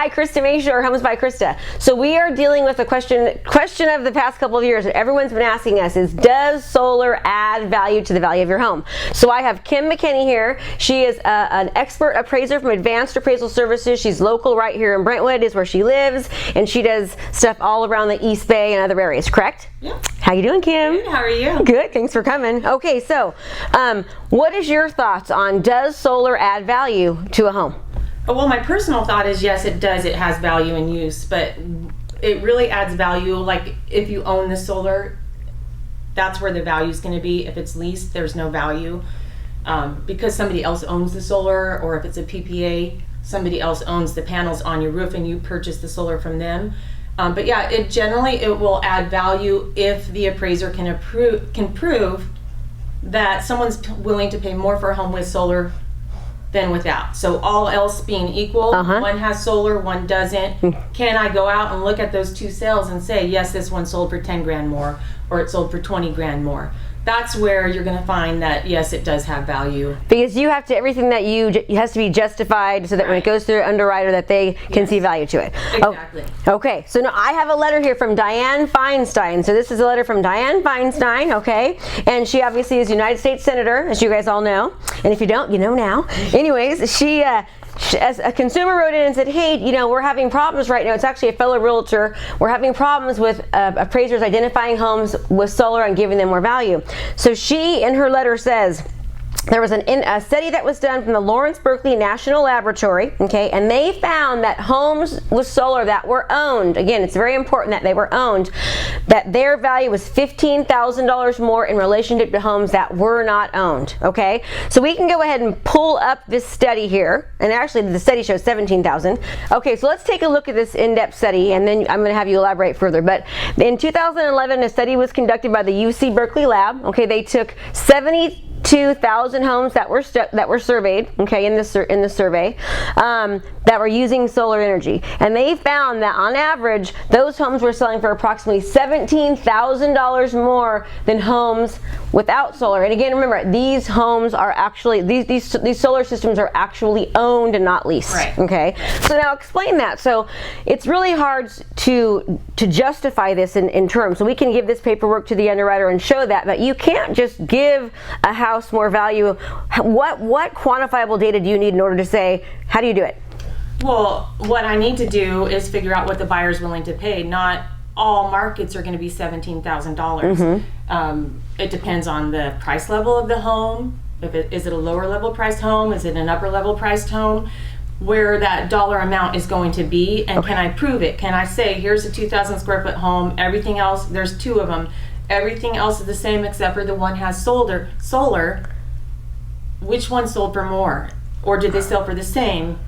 Hi, Krista Mashore, Homes by Krista. So we are dealing with a question of the past couple of years that everyone's been asking us is, does solar add value to the value of your home? So I have Kim McKinney here. She is an expert appraiser from Advanced Appraisal Services. She's local right here in Brentwood is where she lives, and she does stuff all around the East Bay and other areas, correct? Yeah. How you doing, Kim? Good, how are you? Good, thanks for coming. Okay, so what is your thoughts on, does solar add value to a home? Well, my personal thought is yes, it does. It has value in use, but it really adds value. Like if you own the solar, that's where the value is going to be. If it's leased, there's no value because somebody else owns the solar, or if it's a PPA, somebody else owns the panels on your roof and you purchase the solar from them. But yeah, it will add value if the appraiser can prove that someone's willing to pay more for a home with solar than without. So all else being equal, one has solar, one doesn't. Can I go out and look at those two sales and say, yes, this one sold for 10 grand more, or it sold for 20 grand more? That's where you're going to find that, yes, it does have value. Because you have to, everything that it has to be justified so that when it goes through an underwriter that they can see value to it. Exactly. Oh, okay, so now I have a letter here from Diane Feinstein. So this is a letter from Diane Feinstein, okay? And she obviously is a United States Senator, as you guys all know. And if you don't, you know now. Anyways, she as a consumer wrote in and said, hey, we're having problems right now. It's actually a fellow realtor. We're having problems with appraisers identifying homes with solar and giving them more value. So she, in her letter, says, there was a study that was done from the Lawrence Berkeley National Laboratory, okay, and they found that homes with solar that were owned, again, it's very important that they were owned, that their value was $15,000 more in relationship to homes that were not owned, okay? So we can go ahead and pull up this study here, and actually the study shows $17,000. Okay, so let's take a look at this in-depth study, and then I'm going to have you elaborate further. But in 2011, a study was conducted by the UC Berkeley lab, okay? They took 72,000 homes that were surveyed, okay, in the survey, that were using solar energy, and they found that on average those homes were selling for approximately $17,000 more than homes without solar. And again, remember, these homes are actually these solar systems are actually owned and not leased. Right. Okay. So now explain that. So it's really hard to justify this in terms. So we can give this paperwork to the underwriter and show that you can't just give a house more value. What quantifiable data do you need in order to say, how do you do it? Well, what I need to do is figure out what the buyer's willing to pay. Not all markets are going to be $17,000. It depends on the price level of the home. Is it a lower level priced home? Is it an upper level priced home? Where that dollar amount is going to be, and can I prove it? Can I say, here's a 2,000 square foot home, everything else, there's two of them, everything else is the same except for the one has solar. Which one sold for more? Or did they sell for the same?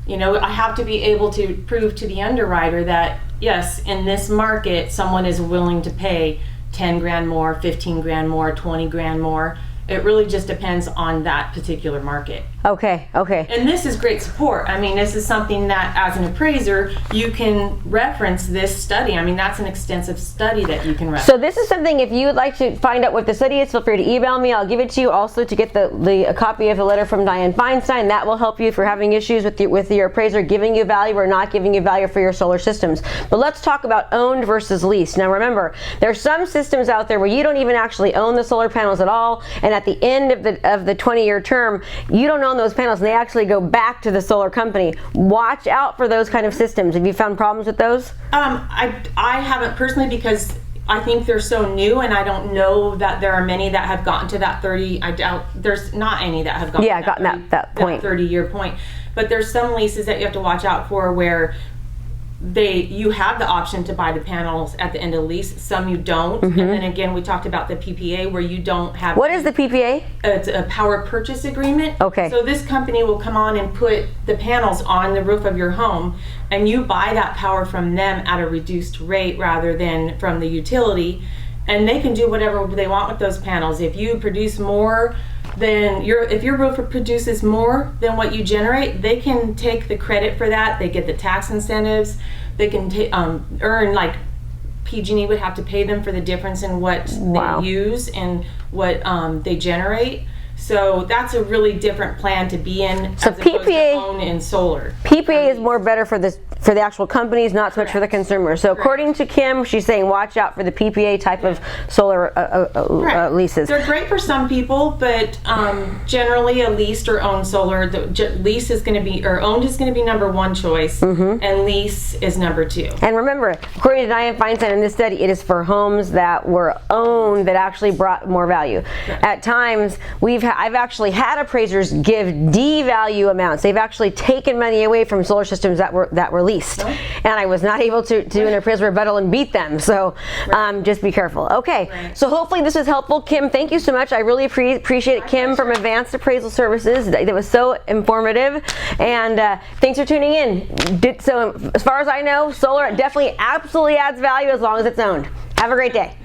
I have to be able to prove to the underwriter that, yes, in this market, someone is willing to pay 10 grand more, 15 grand more, 20 grand more. It really just depends on that particular market. Okay. And this is great support. I mean, this is something that as an appraiser, you can reference this study. I mean, that's an extensive study that you can reference. So this is something, if you would like to find out what the study is, feel free to email me. I'll give it to you also to get a copy of the letter from Diane Feinstein. That will help you if you're having issues with your appraiser giving you value or not giving you value for your solar systems. But let's talk about owned versus leased. Now remember, there's some systems out there where you don't even actually own the solar panels at all, and at the end of the 20-year term, you don't own those panels and they actually go back to the solar company. Watch out for those kind of systems. Have you found problems with those? I haven't personally, because I think they're so new, and I don't know that there are many that have gotten to that 30. I doubt there's not any that have gotten that point. 30-year point. But there's some leases that you have to watch out for where you have the option to buy the panels at the end of the lease. Some you don't. And then again, we talked about the PPA where you don't have. What is the PPA? It's a power purchase agreement. Okay. So this company will come on and put the panels on the roof of your home, and you buy that power from them at a reduced rate rather than from the utility, and they can do whatever they want with those panels. If you produce more than if your roof produces more than what you generate, they can take the credit for that. They get the tax incentives. They can earn, like PG&E would have to pay them for the difference in what they use and what they generate. So that's a really different plan to be in. So as opposed to own in solar. PPA is more better for this for the actual companies, not so much for the consumer. So according to Kim, she's saying watch out for the PPA type of solar leases. They're great for some people, but generally a leased or owned solar, lease is going to be, or owned is going to be number one choice, and lease is number two. And remember, according to Diane Feinstein in this study, it is for homes that were owned that actually brought more value. At times, I've actually had appraisers give D-value amounts. They've actually taken money away from solar systems that were leased, and I was not able to do an appraisal rebuttal and beat them. So just be careful. Okay, so hopefully this was helpful. Kim, thank you so much. I really appreciate it, Kim from Advanced Appraisal Services. That was so informative, and thanks for tuning in. So as far as I know, solar definitely absolutely adds value as long as it's owned. Have a great day.